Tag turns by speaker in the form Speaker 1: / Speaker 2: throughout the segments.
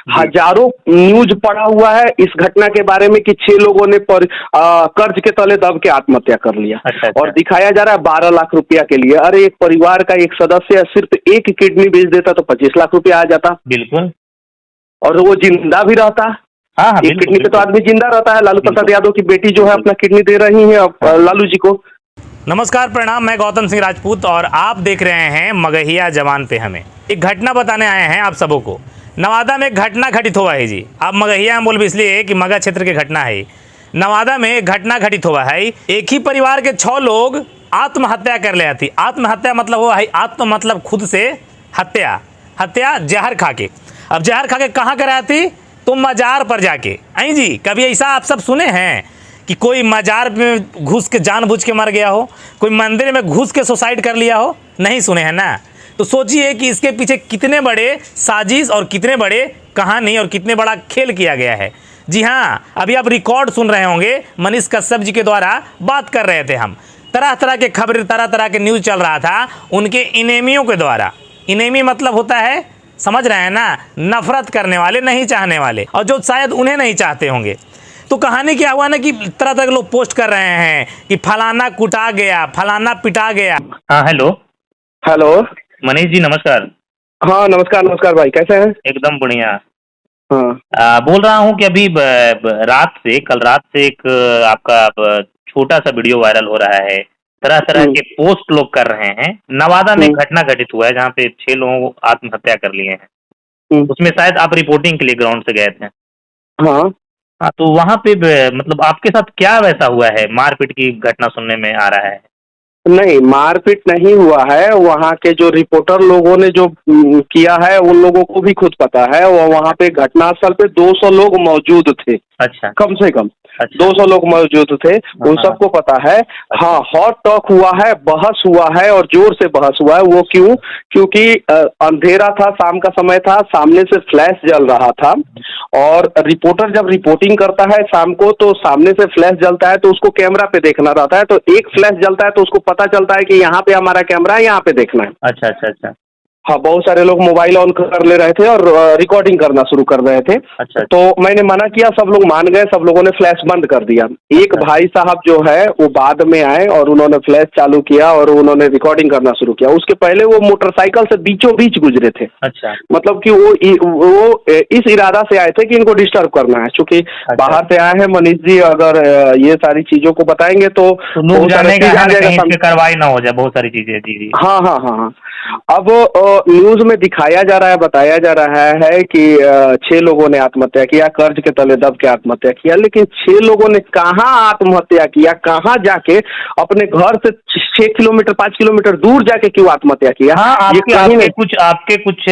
Speaker 1: हजारों न्यूज पड़ा हुआ है इस घटना के बारे में कि 6 लोगों ने कर्ज के तले दब के आत्महत्या कर लिया।
Speaker 2: अच्छा
Speaker 1: और
Speaker 2: अच्छा।
Speaker 1: दिखाया जा रहा है 12 लाख रुपया के लिए। अरे एक परिवार का एक सदस्य सिर्फ एक किडनी बेच देता तो 25 लाख रुपया आ जाता,
Speaker 2: बिल्कुल।
Speaker 1: और वो जिंदा भी रहता।
Speaker 2: हाँ हाँ,
Speaker 1: एक किडनी पे तो
Speaker 2: बिल्कुल
Speaker 1: आदमी जिंदा रहता है। लालू प्रसाद
Speaker 2: बिल्कुल
Speaker 1: यादव की बेटी जो है अपना किडनी दे रही है लालू जी को।
Speaker 3: नमस्कार, प्रणाम। मैं गौतम सिंह राजपूत और आप देख रहे हैं मगहिया जवान पे हमें। एक घटना बताने आए हैं आप सबों को। नवादा में एक घटना घटित हुआ है जी। आप मगहिया में बोल इसलिए कि मगह क्षेत्र की घटना है। नवादा में एक घटना घटित हुआ है। एक ही परिवार के 6 लोग आत्महत्या कर लिया थी। आत्महत्या मतलब हुआ है, आत्म मतलब खुद से, हत्या, हत्या जहर खा के। अब जहर खा के कहाँ कराया थी? तो मजार पर जाके। आई जी, कभी ऐसा आप सब सुने हैं कि कोई मजार में घुस के जानबूझ के मर गया हो, कोई मंदिर में घुस के सुसाइड कर लिया हो? नहीं सुने हैं ना। तो सोचिए कि इसके पीछे कितने बड़े साजिश और कितने बड़े कहानी और कितने बड़ा खेल किया गया है। जी हाँ, अभी आप रिकॉर्ड सुन रहे होंगे, मनीष कश्यप जी के द्वारा बात कर रहे थे हम। तरह तरह के खबर, तरह तरह के न्यूज़ चल रहा था उनके इनेमियों के द्वारा। इनेमी मतलब होता है, समझ रहे हैं ना, नफरत करने वाले, नहीं चाहने वाले, और जो शायद उन्हें नहीं चाहते होंगे। तो कहानी क्या हुआ ना कि तरह तरह के लोग पोस्ट कर रहे हैं कि फलाना कुटा गया, फलाना पिटा गया।
Speaker 2: हाँ हेलो।
Speaker 1: हेलो
Speaker 2: मनीष जी नमस्कार।
Speaker 1: हाँ नमस्कार। नमस्कार भाई, कैसे हैं?
Speaker 2: एकदम बढ़िया।
Speaker 1: हाँ
Speaker 2: बोल रहा हूँ कि अभी कल रात से एक आपका छोटा सा वीडियो वायरल हो रहा है। तरह तरह के पोस्ट लोग कर रहे हैं। नवादा में एक घटना घटित हुआ है जहाँ पे 6 लोग आत्महत्या कर लिए हैं। उसमें शायद आप रिपोर्टिंग के लिए ग्राउंड से गए थे।
Speaker 1: हाँ
Speaker 2: हाँ, तो वहाँ पे मतलब आपके साथ क्या वैसा हुआ है? मारपीट की घटना सुनने में आ रहा है।
Speaker 1: नहीं, मारपीट नहीं हुआ है। वहाँ के जो रिपोर्टर लोगों ने जो किया है उन लोगों को भी खुद पता है। वो वहाँ पे घटनास्थल पे 200 लोग मौजूद थे।
Speaker 2: अच्छा।
Speaker 1: कम से कम
Speaker 2: अच्छा।
Speaker 1: 200 लोग मौजूद थे। उन
Speaker 2: हाँ
Speaker 1: सबको पता है।
Speaker 2: अच्छा।
Speaker 1: हाँ, हॉट टॉक हुआ है, बहस हुआ है, और जोर से बहस हुआ है। वो क्यों? क्योंकि अंधेरा था, शाम का समय था, सामने से फ्लैश जल रहा था। और रिपोर्टर जब रिपोर्टिंग करता है शाम को तो सामने से फ्लैश जलता है तो उसको कैमरा पे देखना रहता है। तो एक फ्लैश जलता है तो उसको पता चलता है कि यहाँ पे हमारा कैमरा है, यहाँ पे देखना है।
Speaker 2: अच्छा अच्छा अच्छा।
Speaker 1: हाँ, बहुत सारे लोग मोबाइल ऑन कर ले रहे थे और रिकॉर्डिंग करना शुरू कर रहे थे।
Speaker 2: अच्छा।
Speaker 1: तो मैंने मना किया, सब लोग मान गए, सब लोगों ने फ्लैश बंद कर दिया। एक
Speaker 2: अच्छा।
Speaker 1: भाई साहब जो है वो बाद में आए और उन्होंने फ्लैश चालू किया और उन्होंने रिकॉर्डिंग करना शुरू किया। उसके पहले वो मोटरसाइकिल से बीचों बीच गुजरे थे।
Speaker 2: अच्छा।
Speaker 1: मतलब कि वो इस इरादा से आए थे कि इनको डिस्टर्ब करना है। चूंकि
Speaker 2: अच्छा।
Speaker 1: बाहर से आए हैं मनीष जी, अगर ये सारी चीजों को बताएंगे तो
Speaker 2: लोग
Speaker 1: बहुत सारे
Speaker 2: जानेगा
Speaker 1: चीज आ
Speaker 2: है ना,
Speaker 1: जाएगा
Speaker 2: कहीं
Speaker 1: सामने।
Speaker 2: इसकी कार्रवाई ना हो जाए, बहुत सारी चीजें। जी जी।
Speaker 1: हाँ हाँ हाँ हाँ। अब न्यूज में दिखाया जा रहा है, बताया जा रहा है कि 6 लोगों ने आत्महत्या किया, कर्ज के तले दब के आत्महत्या किया। लेकिन 6 लोगों ने कहाँ आत्महत्या किया, कहाँ जाके अपने घर से 6 किलोमीटर 5 किलोमीटर दूर जाके क्यों आत्महत्या किया?
Speaker 2: हाँ,
Speaker 1: ये कहीं नहीं।
Speaker 2: आपके कुछ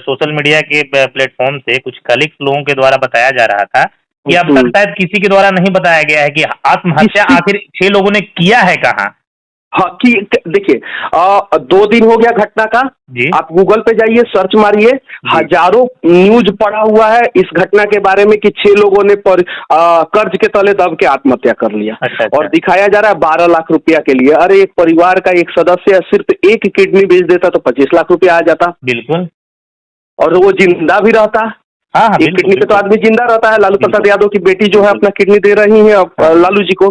Speaker 2: सोशल मीडिया के प्लेटफॉर्म से कुछ कलीग्स लोगों के द्वारा बताया जा रहा था कि अब तक शायद किसी के द्वारा नहीं बताया गया है कि आत्महत्या आखिर 6 लोगों ने किया है कहाँ।
Speaker 1: हाँ, कि देखिए 2 दिन हो गया घटना का।
Speaker 2: जी।
Speaker 1: आप गूगल पे जाइए, सर्च मारिए, हजारों न्यूज पड़ा हुआ है इस घटना के बारे में कि 6 लोगों ने कर्ज के तले दब के आत्महत्या कर लिया।
Speaker 2: अच्छा।
Speaker 1: और दिखाया जा रहा है 12 लाख रुपया के लिए। अरे एक परिवार का एक सदस्य सिर्फ एक किडनी बेच देता तो 25 लाख रुपया आ जाता,
Speaker 2: बिल्कुल।
Speaker 1: और वो जिंदा भी रहता।
Speaker 2: हाँ हाँ,
Speaker 1: एक किडनी पे तो आदमी जिंदा रहता है। लालू प्रसाद यादव की बेटी जो है अपना किडनी दे रही है लालू जी को,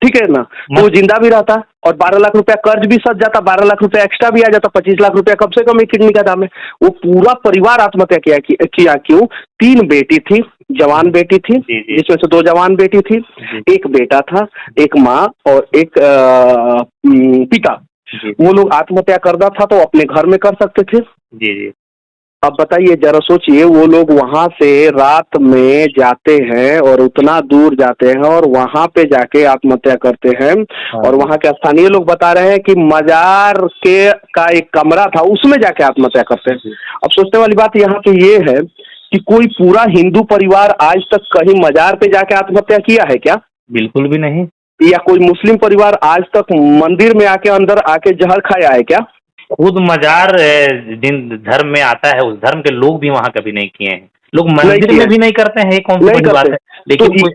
Speaker 1: ठीक है ना। तो वो जिंदा भी रहता और 12 लाख रुपया कर्ज भी सज जाता, 12 लाख रुपया एक्स्ट्रा भी आ जाता, 25 लाख रुपया कम से कम एक किडनी का दाम है। वो पूरा परिवार आत्महत्या किया क्यों? 3 बेटी थी, जवान बेटी थी, जिसमें से 2 जवान बेटी थी, एक बेटा था, एक माँ और एक पिता। वो लोग आत्महत्या करना था तो अपने घर में कर सकते थे।
Speaker 2: जी जी।
Speaker 1: अब बताइए, जरा सोचिए, वो लोग वहां से रात में जाते हैं और उतना दूर जाते हैं और वहां पे जाके आत्महत्या करते हैं। और वहां के स्थानीय लोग बता रहे हैं कि मजार का एक कमरा था, उसमें जाके आत्महत्या करते हैं। अब सोचने वाली बात यहाँ पे ये है कि कोई पूरा हिंदू परिवार आज तक कहीं मजार पे जाके आत्महत्या किया है क्या?
Speaker 2: बिल्कुल भी नहीं।
Speaker 1: या कोई मुस्लिम परिवार आज तक मंदिर में आके अंदर आके जहर खाया है क्या?
Speaker 2: खुद मजार जिन धर्म में आता है उस धर्म के लोग भी वहाँ कभी नहीं किए हैं। लोग मंदिर में भी नहीं करते हैं, कौन सी बड़ी बात है। लेकिन
Speaker 1: तो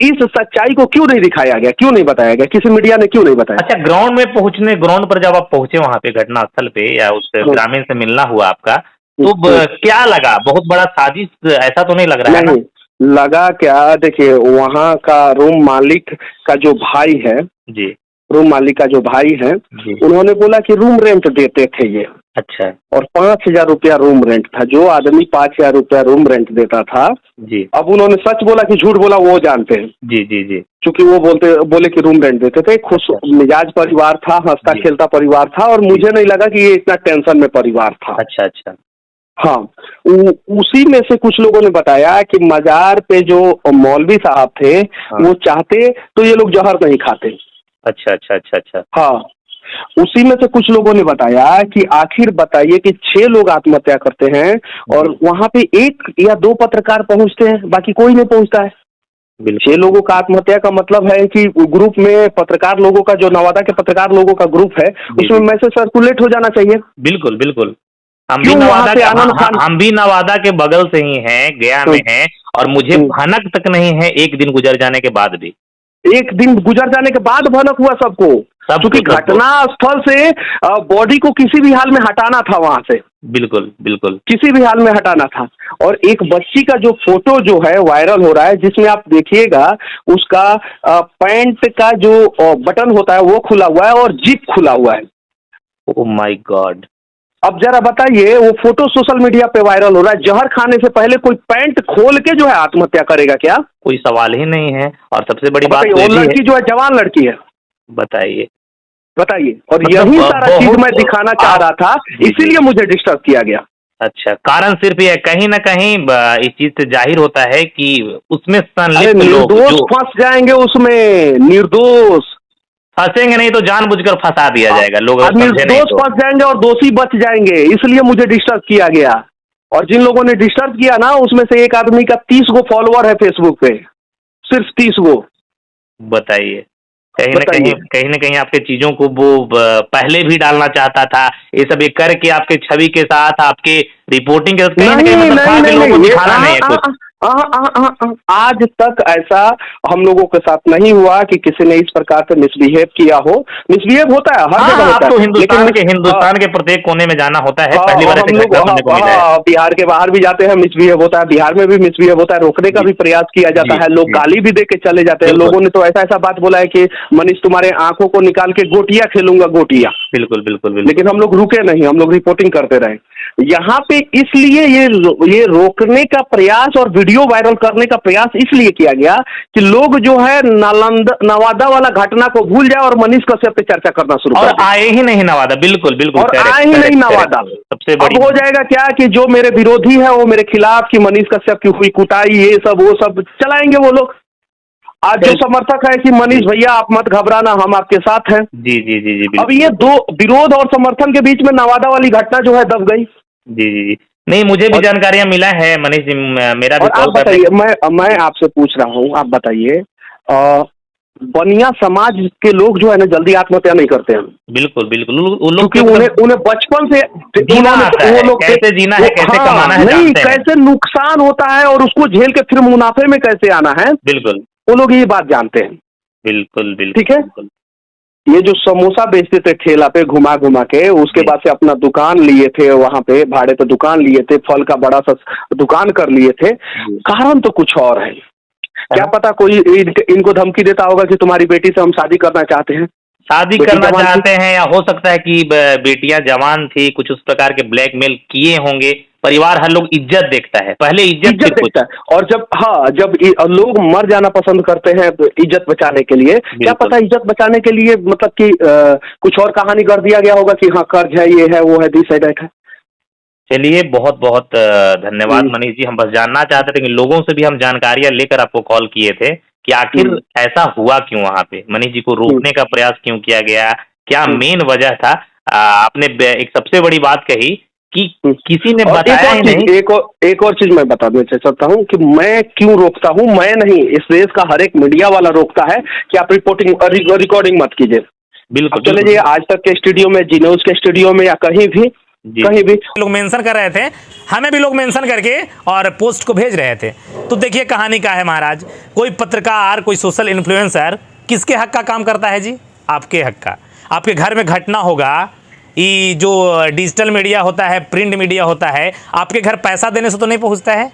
Speaker 1: इस सच्चाई को क्यों नहीं दिखाया गया, क्यों नहीं बताया गया, किसी मीडिया ने क्यों नहीं बताया?
Speaker 2: अच्छा, ग्राउंड पर जब आप पहुंचे वहाँ पे घटनास्थल पे या उस ग्रामीण से मिलना हुआ आपका, तो क्या लगा, बहुत बड़ा साजिश ऐसा तो नहीं लग रहा है ना?
Speaker 1: नहीं लगा क्या, देखिए वहाँ का रूम मालिक का जो भाई है,
Speaker 2: जी
Speaker 1: रूम मालिक का जो भाई है,
Speaker 2: जी।
Speaker 1: उन्होंने बोला कि रूम रेंट देते थे ये,
Speaker 2: अच्छा
Speaker 1: और 5,000 रुपया रूम रेंट था। जो आदमी 5,000 रुपया रूम रेंट देता था,
Speaker 2: जी
Speaker 1: अब उन्होंने सच बोला कि झूठ बोला वो जानते हैं,
Speaker 2: जी जी जी।
Speaker 1: क्योंकि वो बोले कि रूम रेंट देते थे। खुश मिजाज परिवार था, हंसता
Speaker 2: जी।
Speaker 1: खेलता परिवार था, और मुझे नहीं लगा कि ये इतना टेंशन में परिवार था।
Speaker 2: अच्छा अच्छा।
Speaker 1: हाँ, उसी में से कुछ लोगों ने बताया कि मजार पे जो मौलवी साहब थे,
Speaker 2: हाँ।
Speaker 1: वो चाहते तो ये लोग जहर नहीं खाते।
Speaker 2: अच्छा अच्छा अच्छा अच्छा।
Speaker 1: हाँ, उसी में से कुछ लोगों ने बताया कि आखिर बताइए कि 6 लोग आत्महत्या करते हैं और वहां पे 1 या 2 पत्रकार पहुंचते हैं, बाकी कोई नहीं पहुंचता है। 6 लोगों का आत्महत्या का मतलब है कि ग्रुप में पत्रकार लोगों का, जो नवादा के पत्रकार लोगों का ग्रुप है, उसमें मैसेज सर्कुलेट हो जाना चाहिए।
Speaker 2: बिल्कुल बिल्कुल। हम भी
Speaker 1: क्यों वहां
Speaker 2: नवादा
Speaker 1: से
Speaker 2: के
Speaker 1: आनंद खान,
Speaker 2: हम भी नवादा के बगल से ही हैं, गया में हैं, और मुझे भनक तक नहीं है एक दिन गुजर जाने के बाद भी।
Speaker 1: एक दिन गुजर जाने के बाद भनक हुआ सबको, क्योंकि घटना स्थल से बॉडी को किसी भी हाल में हटाना था वहां से,
Speaker 2: बिल्कुल बिल्कुल
Speaker 1: किसी भी हाल में हटाना था। और एक बच्ची का जो फोटो जो है वायरल हो रहा है, जिसमें आप देखिएगा उसका पैंट का जो बटन होता है वो खुला हुआ है और जिप खुला हुआ है।
Speaker 2: Oh my God.
Speaker 1: अब जरा बताइए, वो फोटो सोशल मीडिया पे वायरल हो रहा है, जहर खाने से पहले कोई पैंट खोल के जो है आत्महत्या करेगा क्या?
Speaker 2: कोई सवाल ही नहीं है। और सबसे बड़ी बात
Speaker 1: वो लड़की जो है जवान लड़की है,
Speaker 2: बताइए
Speaker 1: बताइए। और
Speaker 2: मतलब
Speaker 1: यही सारा चीज मैं दिखाना चाह रहा था, इसीलिए मुझे डिस्टर्ब किया गया।
Speaker 2: अच्छा, कारण सिर्फ ये कहीं ना कहीं इस चीज से जाहिर होता है कि उसमें संलिप्त लोग
Speaker 1: निर्दोष
Speaker 2: जो
Speaker 1: फंस जाएंगे उसमें, निर्दोष
Speaker 2: फंसेंगे नहीं तो जानबूझकर फंसा दिया जाएगा। लोग
Speaker 1: निर्दोष फंस जाएंगे और दोषी बच जाएंगे, इसलिए मुझे डिस्टर्ब किया गया। और जिन लोगों ने डिस्टर्ब किया ना, उसमें से एक आदमी का 30 गो फॉलोअर है फेसबुक पे, सिर्फ 30 गो।
Speaker 2: बताइए, कहीं ना कहीं आपके चीजों को वो पहले भी डालना चाहता था। ये सब एक करके आपके छवि के साथ, आपके रिपोर्टिंग के साथ, कहीं ना कहीं मतलब लोगों को दिखाना नहीं है कुछ।
Speaker 1: आज तक ऐसा हम लोगों के साथ नहीं हुआ कि किसी ने इस प्रकार से मिसबिहेव किया हो। मिसबिहेव होता है हर जगह होता है,
Speaker 2: तो हिंदुस्तान के प्रत्येक कोने में जाना होता है। पहली बार
Speaker 1: हम लोग बिहार के बाहर भी जाते हैं, मिसबिहेव होता है, बिहार में भी मिसबिहेव होता है, रोकने का भी प्रयास किया जाता है, लोग गाली भी दे के चले जाते हैं। लोगों ने तो ऐसा बात बोला है कि मनीष तुम्हारे आंखों को निकाल के गोटियां खेलूंगा, गोटियां।
Speaker 2: बिल्कुल बिल्कुल।
Speaker 1: लेकिन हम लोग रुके नहीं, हम लोग रिपोर्टिंग करते रहे यहाँ पे। इसलिए ये रोकने का प्रयास और वीडियो वायरल करने का प्रयास इसलिए किया गया कि लोग जो है नवादा वाला घटना को भूल जाए और मनीष कश्यप पे चर्चा करना शुरू कर, और
Speaker 2: आए ही नहीं नवादा। बिल्कुल बिल्कुल,
Speaker 1: और आए ही नहीं नवादा।
Speaker 2: सबसे बड़ी
Speaker 1: अब हो जाएगा क्या कि जो मेरे विरोधी है वो मेरे खिलाफ, कि मनीष कश्यप की हुई कुटाई, ये सब वो सब चलाएंगे वो लोग। आज जो समर्थक है कि मनीष भैया आप मत घबराना, हम आपके साथ हैं।
Speaker 2: जी जी जी जी।
Speaker 1: अब ये दो विरोध और समर्थन के बीच में नवादा वाली घटना जो है दब गई।
Speaker 2: जी जी जी। नहीं, मुझे भी जानकारियां मिला है मनीष जी, मेरा भी।
Speaker 1: आप बताइए, मैं आपसे पूछ रहा हूँ, आप बताइए, बनिया समाज के लोग जो है ना जल्दी आत्महत्या नहीं करते हैं।
Speaker 2: बिल्कुल बिल्कुल, वो लोग
Speaker 1: क्योंकि उन्हें बचपन से
Speaker 2: जीना आता है, कैसे जीना है, कैसे कमाना है,
Speaker 1: नहीं कैसे नुकसान होता है और उसको झेल के फिर मुनाफे में कैसे आना है।
Speaker 2: बिल्कुल,
Speaker 1: वो लोग ये बात जानते हैं।
Speaker 2: बिल्कुल बिल्कुल,
Speaker 1: ठीक है। ये जो समोसा बेचते थे ठेला पे घुमा घुमा के, उसके बाद से अपना दुकान लिए थे, वहां पे भाड़े पे दुकान लिए थे, फल का बड़ा सा दुकान कर लिए थे। कारण तो कुछ और है। क्या पता कोई इनको धमकी देता होगा कि तुम्हारी बेटी से हम शादी करना चाहते हैं,
Speaker 2: शादी करना चाहते हैं, या हो सकता है कि बेटियां जवान थी, कुछ उस प्रकार के ब्लैकमेल किए होंगे। परिवार हर लोग इज्जत देखता है, पहले इज्जत देखता है।
Speaker 1: और जब लोग मर जाना पसंद करते हैं इज्जत बचाने के लिए, क्या पता इज्जत बचाने के लिए मतलब कि कुछ और कहानी कर दिया गया होगा कि हाँ कर्ज है, ये है, वो है, दिस है, दैट है।
Speaker 2: चलिए, बहुत बहुत धन्यवाद मनीष जी। हम बस जानना चाहते थे कि लोगों से भी हम जानकारियां लेकर आपको कॉल किए थे कि आखिर ऐसा हुआ क्यों, वहां पे मनीष जी को रोकने का प्रयास क्यों किया गया, क्या मेन वजह था। आपने एक सबसे बड़ी बात कही कि किसी ने बताया ही नहीं।
Speaker 1: एक और चीज मैं बताना चाहता हूँ कि मैं क्यों रोकता हूँ। मैं नहीं, इस देश का हर एक मीडिया वाला रोकता है कि आप रिकॉर्डिंग मत कीजिए।
Speaker 2: बिल्कुल,
Speaker 1: चले जाइए आज तक के स्टूडियो में, जी न्यूज के स्टूडियो में, या कहीं भी
Speaker 3: लोग मेंशन कर रहे थे, हमें भी लोग मेंशन करके और पोस्ट को भेज रहे थे। तो देखिए कहानी का है महाराज, कोई पत्रकार, कोई सोशल इन्फ्लुएंसर किसके हक का काम करता है जी? आपके हक का। आपके घर में घटना होगा ये जो डिजिटल मीडिया होता है, प्रिंट मीडिया होता है, आपके घर पैसा देने से तो नहीं पहुंचता है,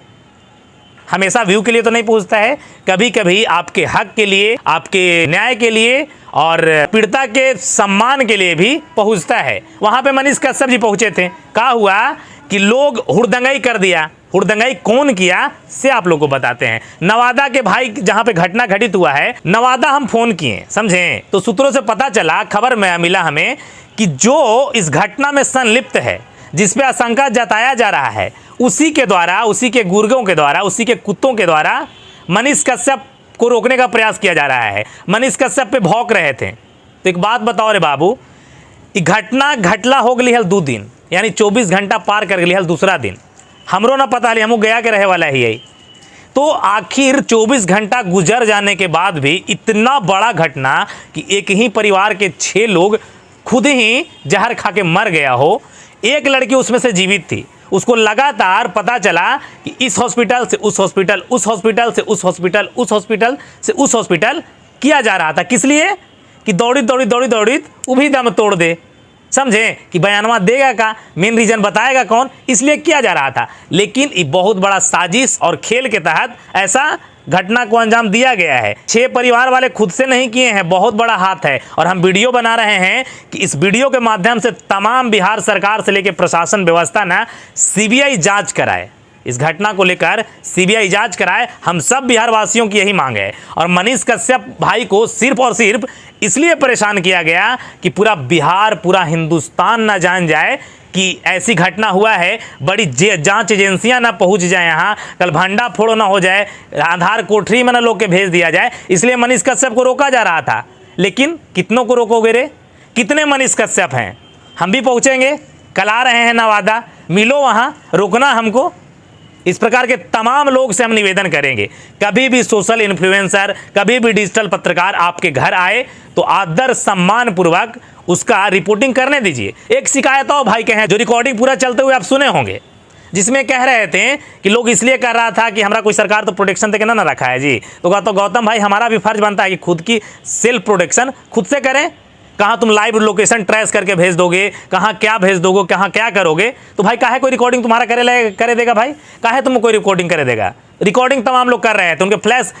Speaker 3: हमेशा व्यू के लिए तो नहीं पहुंचता है, कभी कभी आपके हक के लिए, आपके न्याय के लिए और पीड़िता के सम्मान के लिए भी पहुंचता है। वहां पे मनीष कश्यप जी पहुंचे थे, क्या हुआ कि लोग हुड़दंगाई कर दिया। हुड़दंगाई कौन किया से आप लोग को बताते हैं। नवादा के भाई जहां पे घटना घटित हुआ है, नवादा हम फोन किए, समझे, तो सूत्रों से पता चला, खबर में मिला हमें कि जो इस घटना में संलिप्त है, जिसपे आशंका जताया जा रहा है, उसी के द्वारा, उसी के गुर्गों के द्वारा, उसी के कुत्तों के द्वारा मनीष कश्यप को रोकने का प्रयास किया जा रहा है। मनीष कश्यप पे भौंक रहे थे। तो एक बात बताओ रे बाबू, घटना घटला हो गई हल 2 दिन, यानी 24 घंटा पार कर गई हल दूसरा दिन, हमरो ना पता, हमको गया के रहे वाला ही यही। तो आखिर 24 घंटा गुजर जाने के बाद भी इतना बड़ा घटना कि एक ही परिवार के 6 लोग खुद ही जहर खा के मर गया हो। एक लड़की उसमें से जीवित थी, उसको लगातार पता चला कि इस हॉस्पिटल से उस हॉस्पिटल, उस हॉस्पिटल से उस हॉस्पिटल, उस हॉस्पिटल से उस हॉस्पिटल किया जा रहा था। किस लिए? कि दौड़ी वो भी दम तोड़ दे, समझे, कि बयानवा देगा का, मेन रीजन बताएगा कौन, इसलिए किया जा रहा था। लेकिन ये बहुत बड़ा साजिश और खेल के तहत ऐसा घटना को अंजाम दिया गया है। 6 परिवार वाले खुद से नहीं किए हैं, बहुत बड़ा हाथ है। और हम वीडियो बना रहे हैं कि इस वीडियो के माध्यम से तमाम बिहार सरकार से लेकर प्रशासन व्यवस्था ना सीबीआई जांच कराए, इस घटना को लेकर सीबीआई जांच कराए। हम सब बिहार वासियों की यही मांग है। और मनीष कश्यप भाई को सिर्फ और सिर्फ इसलिए परेशान किया गया कि पूरा बिहार, पूरा हिंदुस्तान ना जान जाए कि ऐसी घटना हुआ है, बड़ी जांच एजेंसियां ना पहुंच जाए, यहाँ कल भंडा फोड़ो ना हो जाए, आधार कोठरी में ना लोग के भेज दिया जाए, इसलिए मनीष कश्यप को रोका जा रहा था। लेकिन कितनों को रोकोगे रे? कितने मनीष कश्यप हैं? हम भी पहुंचेंगे, कल आ रहे हैं नवादा, मिलो वहाँ, रोकना हमको। इस प्रकार के तमाम लोग से हम निवेदन करेंगे, कभी भी सोशल इन्फ्लुएंसर, कभी भी डिजिटल पत्रकार आपके घर आए तो आदर सम्मान पूर्वक उसका रिपोर्टिंग करने दीजिए। एक शिकायत और भाई के हैं जो रिकॉर्डिंग पूरा चलते हुए आप सुने होंगे, जिसमें कह रहे थे कि लोग इसलिए कर रहा था कि हमारा कोई सरकार तो प्रोटेक्शन देके ना रखा है जी। तो गौतम भाई, हमारा भी फर्ज बनता है कि खुद की सेल्फ प्रोटेक्शन खुद से करें। कहाँ तुम लाइव लोकेशन ट्रेस करके भेज दोगे, कहाँ क्या भेज दोगे, कहाँ क्या करोगे? तो भाई काहे कोई रिकॉर्डिंग तुम्हारा करे देगा भाई? काहे तुम कोई रिकॉर्डिंग करे देगा? रिकॉर्डिंग तमाम लोग कर रहे थे, उनके फ्लैश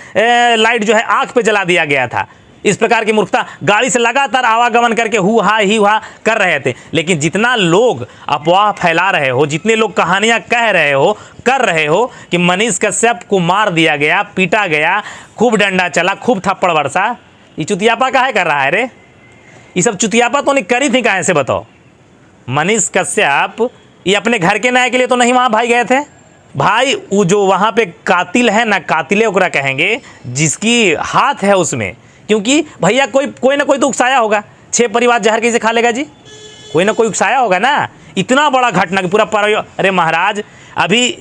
Speaker 3: लाइट जो है आंख पे जला दिया गया था। इस प्रकार की मूर्खता, गाड़ी से लगातार आवागमन करके हु हा कर रहे थे। लेकिन जितना लोग अफवाह फैला रहे हो, जितने लोग कहानियां कह रहे हो, कर रहे हो कि मनीष कश्यप को मार दिया गया, पीटा गया, खूब डंडा चला, खूब थप्पड़ बरसा, ये चुतियापा काहे कर रहा है रे? ये सब चुतियापा तो नहीं करी थी काहे से बताओ? मनीष कश्यप ये अपने घर के न्याय के लिए तो नहीं वहाँ भाई गए थे भाई। वो जो वहाँ पे कातिल है ना, कातिले ओकरा कहेंगे, जिसकी हाथ है उसमें, क्योंकि भैया कोई ना कोई तो उकसाया होगा। 6 परिवार जहर कैसे खा लेगा जी? कोई ना कोई उकसाया होगा ना। इतना बड़ा घटना कि पूरा अरे महाराज, अभी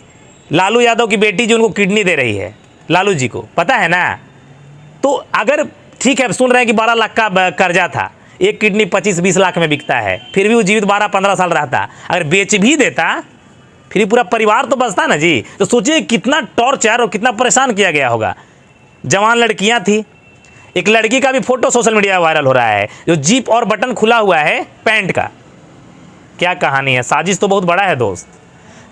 Speaker 3: लालू यादव की बेटी जो उनको किडनी दे रही है, लालू जी को पता है ना। तो अगर ठीक है, सुन रहे हैं कि 12 लाख का कर्जा था, एक किडनी 25-20 लाख में बिकता है, फिर भी वो जीवित 12-15 साल रहता। अगर बेच भी देता फिर पूरा परिवार तो बचता ना जी। तो सोचिए कितना टॉर्चर और कितना परेशान किया गया होगा। जवान लड़कियां थी, एक लड़की का भी फोटो सोशल मीडिया वायरल हो रहा है, जो जीप और बटन खुला हुआ है पैंट का। क्या कहानी है? साजिश तो बहुत बड़ा है दोस्त,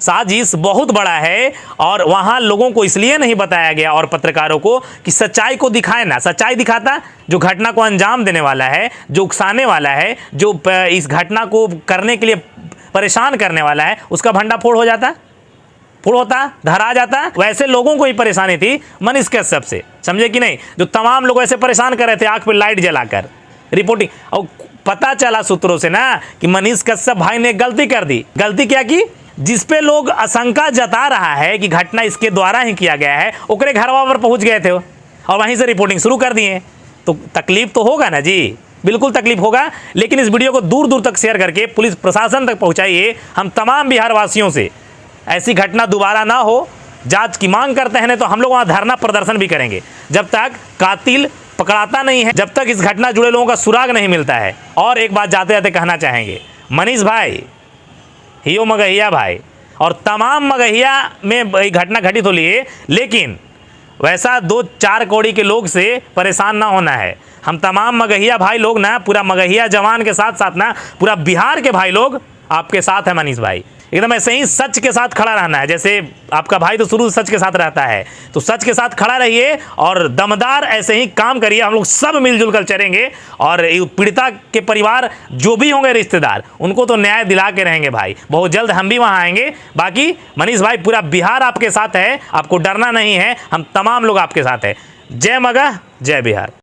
Speaker 3: साजिश बहुत बड़ा है। और वहाँ लोगों को इसलिए नहीं बताया गया और पत्रकारों को कि सच्चाई को दिखाए ना। सच्चाई दिखाता, जो घटना को अंजाम देने वाला है, जो उकसाने वाला है, जो इस घटना को करने के लिए परेशान करने वाला है, उसका भंडाफोड़ हो जाता, फोड़ होता, धरा जाता। वैसे लोगों को ही परेशानी थी मनीष कश्यप से, समझे कि नहीं? जो तमाम लोग ऐसे परेशान कर रहे थे आंख पे लाइट जलाकर रिपोर्टिंग। और पता चला सूत्रों से ना कि मनीष कश्यप भाई ने गलती कर दी। गलती क्या की? जिसपे लोग आशंका जता रहा है कि घटना इसके द्वारा ही किया गया है, ओकरे घरवा पर पहुंच गए थे और वहीं से रिपोर्टिंग शुरू कर दिए। तो तकलीफ तो होगा ना जी, बिल्कुल तकलीफ होगा। लेकिन इस वीडियो को दूर दूर तक शेयर करके पुलिस प्रशासन तक पहुंचाइए। हम तमाम बिहार वासियों से ऐसी घटना दोबारा ना हो, जांच की मांग करते हैं। नहीं तो हम लोग वहाँ धरना प्रदर्शन भी करेंगे जब तक कातिल पकड़ाता नहीं है, जब तक इस घटना जुड़े लोगों का सुराग नहीं मिलता है। और एक बात जाते जाते कहना चाहेंगे, मनीष भाई, हियो मगहिया भाई और तमाम मगहिया में घटना घटित हो लिए, लेकिन वैसा 2-4 कौड़ी के लोग से परेशान ना होना है। हम तमाम मगहिया भाई लोग ना, पूरा मगहिया जवान के साथ साथ ना पूरा बिहार के भाई लोग आपके साथ है मनीष भाई। एकदम ऐसे ही सच के साथ खड़ा रहना है, जैसे आपका भाई तो शुरू से सच के साथ रहता है, तो सच के साथ खड़ा रहिए और दमदार ऐसे ही काम करिए। हम लोग सब मिलजुल कर चलेंगे और पीड़िता के परिवार जो भी होंगे रिश्तेदार, उनको तो न्याय दिला के रहेंगे भाई। बहुत जल्द हम भी वहाँ आएंगे। बाकी मनीष भाई पूरा बिहार आपके साथ है, आपको डरना नहीं है, हम तमाम लोग आपके साथ हैं। जय मगह, जय बिहार।